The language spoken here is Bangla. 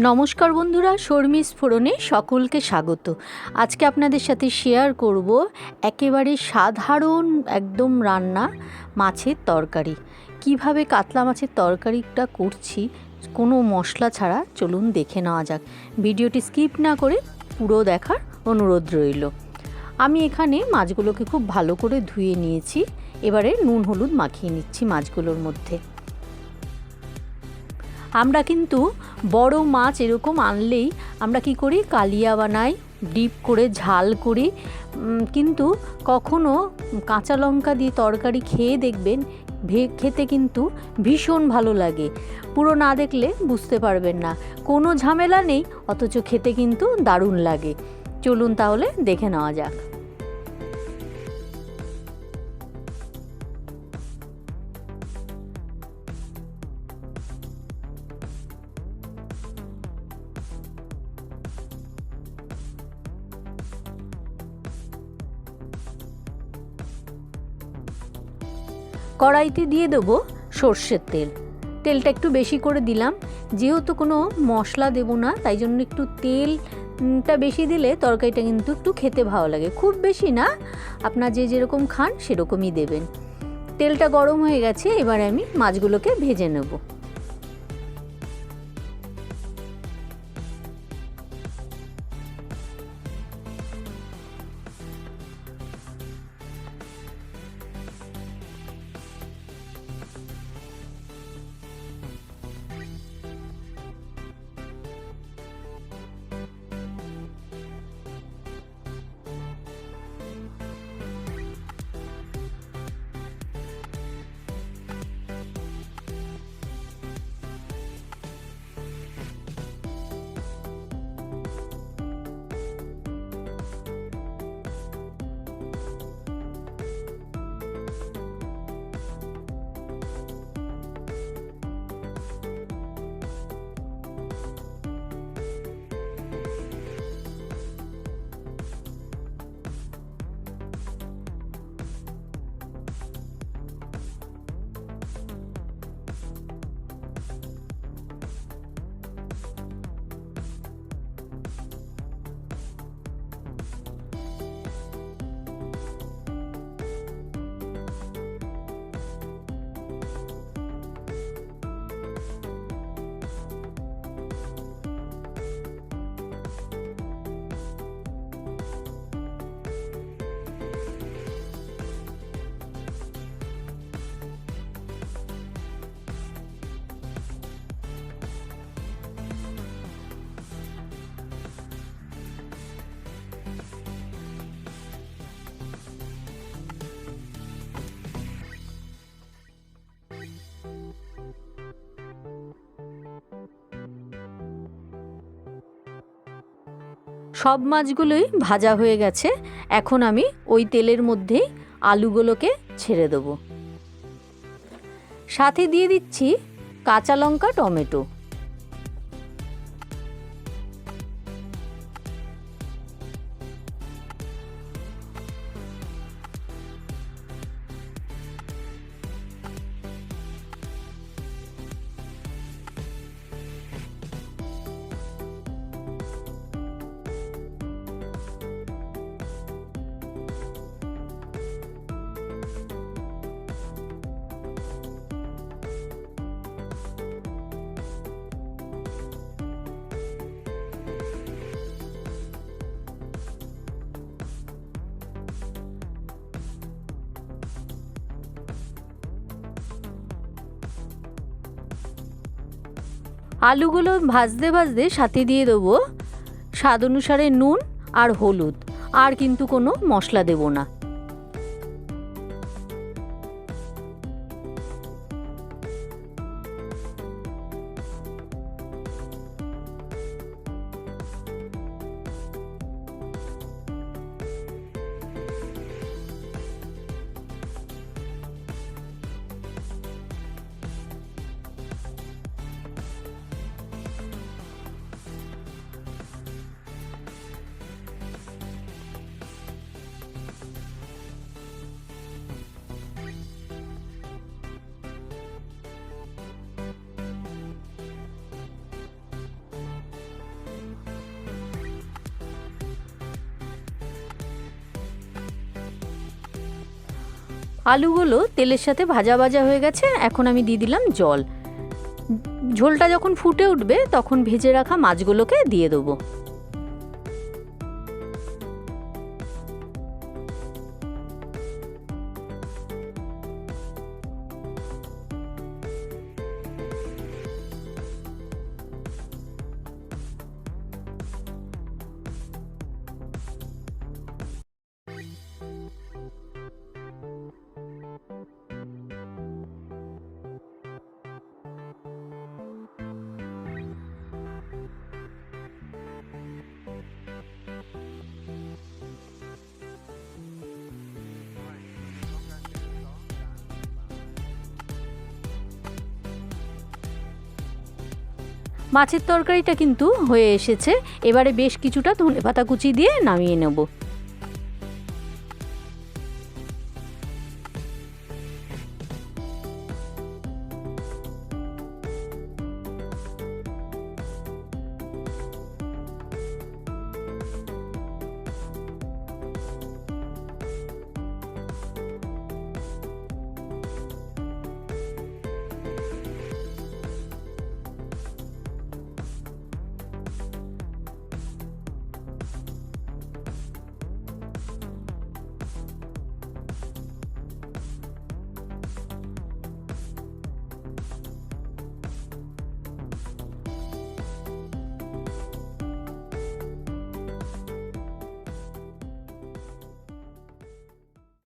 নমস্কার বন্ধুরা, শর্মিস ফোড়নে সকলকে স্বাগত। আজকে আপনাদের সাথে শেয়ার করব একেবারে সাধারণ একদম রান্না মাছের তরকারি। কিভাবে কাতলা মাছের তরকারিটা করছি কোনো মশলা ছাড়া, চলুন দেখে নেওয়া যাক। ভিডিওটি স্কিপ না করে পুরো দেখার অনুরোধ রইল। আমি এখানে মাছগুলোকে খুব ভালো করে ধুয়ে নিয়েছি। এবারে নুন হলুদ মাখিয়ে নিচ্ছি মাছগুলোর মধ্যে। আমরা কিন্তু বড় মাছ এরকম আনলেই আমরা কি করি, কালিয়া বানাই, ডিপ করে ঝাল করি, কিন্তু কখনো কাঁচা লঙ্কা দিয়ে তরকারি খেয়ে দেখবেন, খেতে কিন্তু ভীষণ ভালো লাগে। পুরো না দেখলে বুঝতে পারবেন না, কোনো ঝামেলা নেই, অথচ খেতে কিন্তু দারুণ লাগে। চলুন তাহলে দেখে নেওয়া যাক। কড়াইতে দিয়ে দেবো সর্ষের তেল। তেলটা একটু বেশি করে দিলাম, যেহেতু কোনো মশলা দেবো না, তাই জন্য একটু তেলটা বেশি দিলে তরকারিটা কিন্তু একটু খেতে ভালো লাগে। খুব বেশি না, আপনার যে যেরকম খান সেরকমই দেবেন। তেলটা গরম হয়ে গেছে, এবার আমি মাছগুলোকে ভেজে নেব। সব মাছগুলোই ভাজা হয়ে গেছে। এখন আমি ওই তেলের মধ্যেই আলুগুলোকে ছেড়ে দেবো। সাথে দিয়ে দিচ্ছি কাঁচা লঙ্কা, টমেটো। আলুগুলো ভাজতে ভাজতে সাথে দিয়ে দেবো স্বাদ অনুসারে নুন আর হলুদ, আর কিন্তু কোনো মশলা দেবো না। আলুগুলো তেলের সাথে ভাজা ভাজা হয়ে গেছে, এখন আমি দিয়ে দিলাম জল। ঝোলটা যখন ফুটে উঠবে তখন ভেজে রাখা মাছগুলোকে দিয়ে দেবো। মাছের তরকারিটা কিন্তু হয়ে এসেছে, এবারে বেশ কিছুটা ধনেপাতা কুচি দিয়ে নামিয়ে নেব।